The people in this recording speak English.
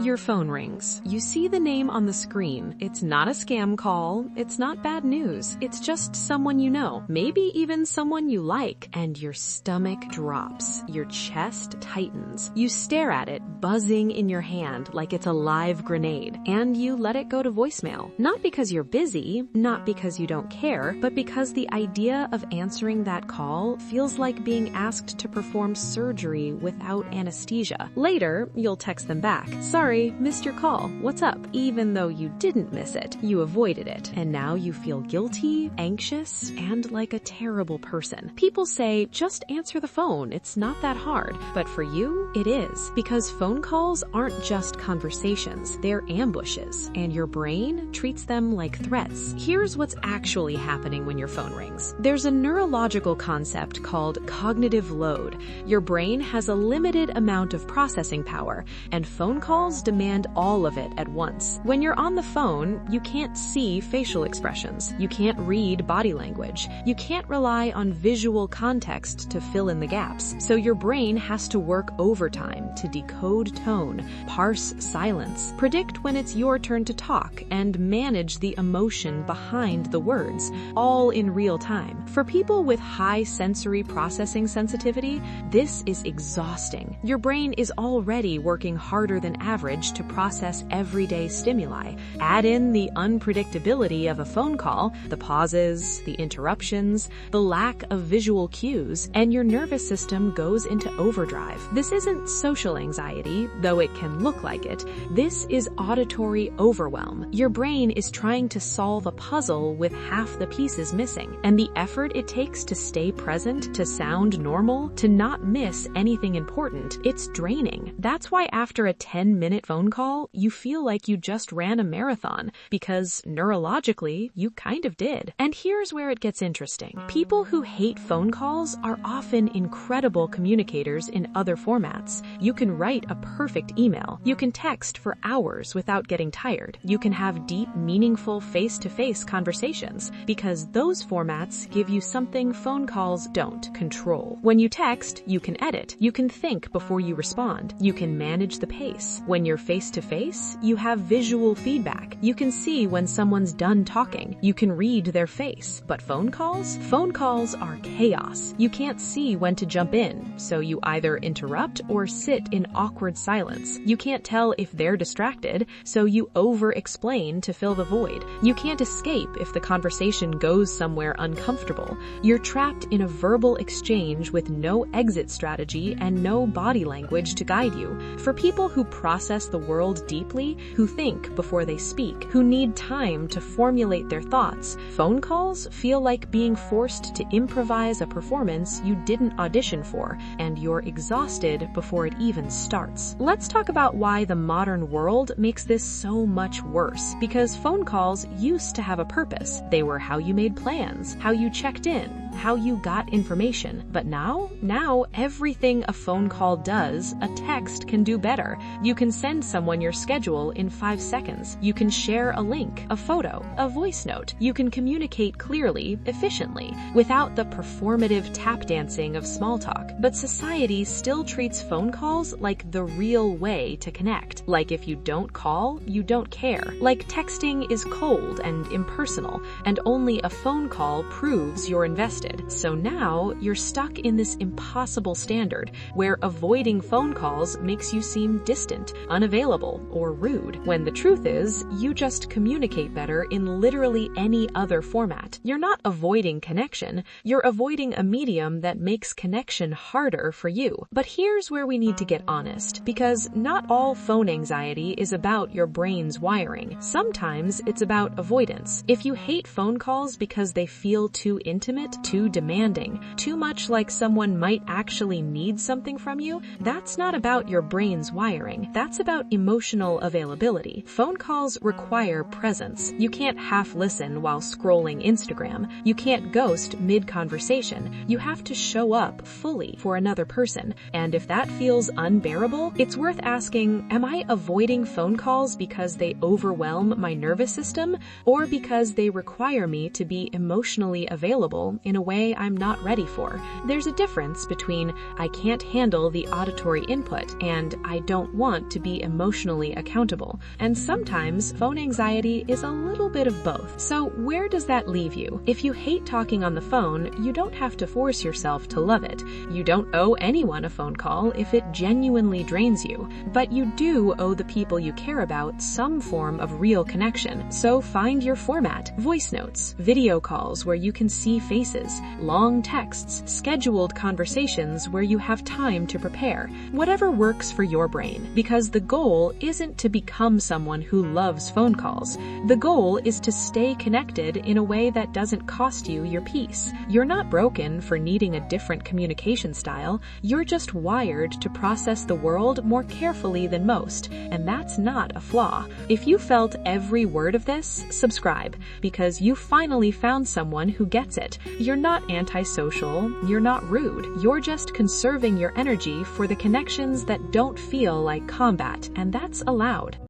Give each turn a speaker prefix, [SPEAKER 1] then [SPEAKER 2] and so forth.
[SPEAKER 1] Your phone rings. You see the name on the screen. It's not a scam call. It's not bad news. It's just someone you know, maybe even someone you like, and your stomach drops. Your chest tightens. You stare at it, buzzing in your hand like it's a live grenade, and you let it go to voicemail. Not because you're busy, not because you don't care, but because the idea of answering that call feels like being asked to perform surgery without anesthesia. Later, you'll text them back. Sorry, missed your call. What's up? Even though you didn't miss it, you avoided it. And now you feel guilty, anxious, and like a terrible person. People say, just answer the phone. It's not that hard. But for you, it is. Because phone calls aren't just conversations. They're ambushes. And your brain treats them like threats. Here's what's actually happening when your phone rings. There's a neurological concept called cognitive load. Your brain has a limited amount of processing power, and phone calls demand all of it at once. When you're on the phone, you can't see facial expressions. You can't read body language. You can't rely on visual context to fill in the gaps. So your brain has to work overtime to decode tone, parse silence, predict when it's your turn to talk, and manage the emotion behind the words, all in real time. For people with high sensory processing sensitivity, this is exhausting. Your brain is already working harder than average to process everyday stimuli. Add in the unpredictability of a phone call, the pauses, the interruptions, the lack of visual cues, and your nervous system goes into overdrive. This isn't social anxiety, though it can look like it. This is auditory overwhelm. Your brain is trying to solve a puzzle with half the pieces missing, and the effort it takes to stay present, to sound normal, to not miss anything important, it's draining. That's why after a 10-minute phone call, you feel like you just ran a marathon, because neurologically, you kind of did. And here's where it gets interesting. People who hate phone calls are often incredible communicators in other formats. You can write a perfect email. You can text for hours without getting tired. You can have deep, meaningful face-to-face conversations, because those formats give you something phone calls don't: control. When you text, you can edit. You can think before you respond. You can manage the pace. When you're face-to-face, you have visual feedback. You can see when someone's done talking. You can read their face. But phone calls? Phone calls are chaos. You can't see when to jump in, so you either interrupt or sit in awkward silence. You can't tell if they're distracted, so you over-explain to fill the void. You can't escape if the conversation goes somewhere uncomfortable. You're trapped in a verbal exchange with no exit strategy and no body language to guide you. For people who process the world deeply, who think before they speak, who need time to formulate their thoughts, phone calls feel like being forced to improvise a performance you didn't audition for, and you're exhausted before it even starts. Let's talk about why the modern world makes this so much worse, because phone calls used to have a purpose. They were how you made plans, how you checked in, how you got information. But now everything a phone call does, a text can do better. You can send someone your schedule in 5 seconds. You can share a link, a photo, a voice note. You can communicate clearly, efficiently, without the performative tap dancing of small talk. But society still treats phone calls like the real way to connect. Like if you don't call, you don't care. Like texting is cold and impersonal, and only a phone call proves you're invested. So now you're stuck in this impossible standard where avoiding phone calls makes you seem distant, unavailable, or rude, when the truth is, you just communicate better in literally any other format. You're not avoiding connection, you're avoiding a medium that makes connection harder for you. But here's where we need to get honest, because not all phone anxiety is about your brain's wiring. Sometimes it's about avoidance. If you hate phone calls because they feel too intimate, too demanding, too much like someone might actually need something from you, that's not about your brain's wiring. That's about emotional availability. Phone calls require presence. You can't half listen while scrolling Instagram. You can't ghost mid-conversation. You have to show up fully for another person. And if that feels unbearable, it's worth asking, am I avoiding phone calls because they overwhelm my nervous system, or because they require me to be emotionally available in a a way I'm not ready for. There's a difference between I can't handle the auditory input and I don't want to be emotionally accountable. And sometimes phone anxiety is a little bit of both. So where does that leave you? If you hate talking on the phone, you don't have to force yourself to love it. You don't owe anyone a phone call if it genuinely drains you. But you do owe the people you care about some form of real connection. So find your format. Voice notes, video calls where you can see faces, long texts, scheduled conversations where you have time to prepare. Whatever works for your brain, because the goal isn't to become someone who loves phone calls. The goal is to stay connected in a way that doesn't cost you your peace. You're not broken for needing a different communication style. You're just wired to process the world more carefully than most, and that's not a flaw. If you felt every word of this, subscribe, because you finally found someone who gets it. You're not antisocial, you're not rude, you're just conserving your energy for the connections that don't feel like combat, and that's allowed.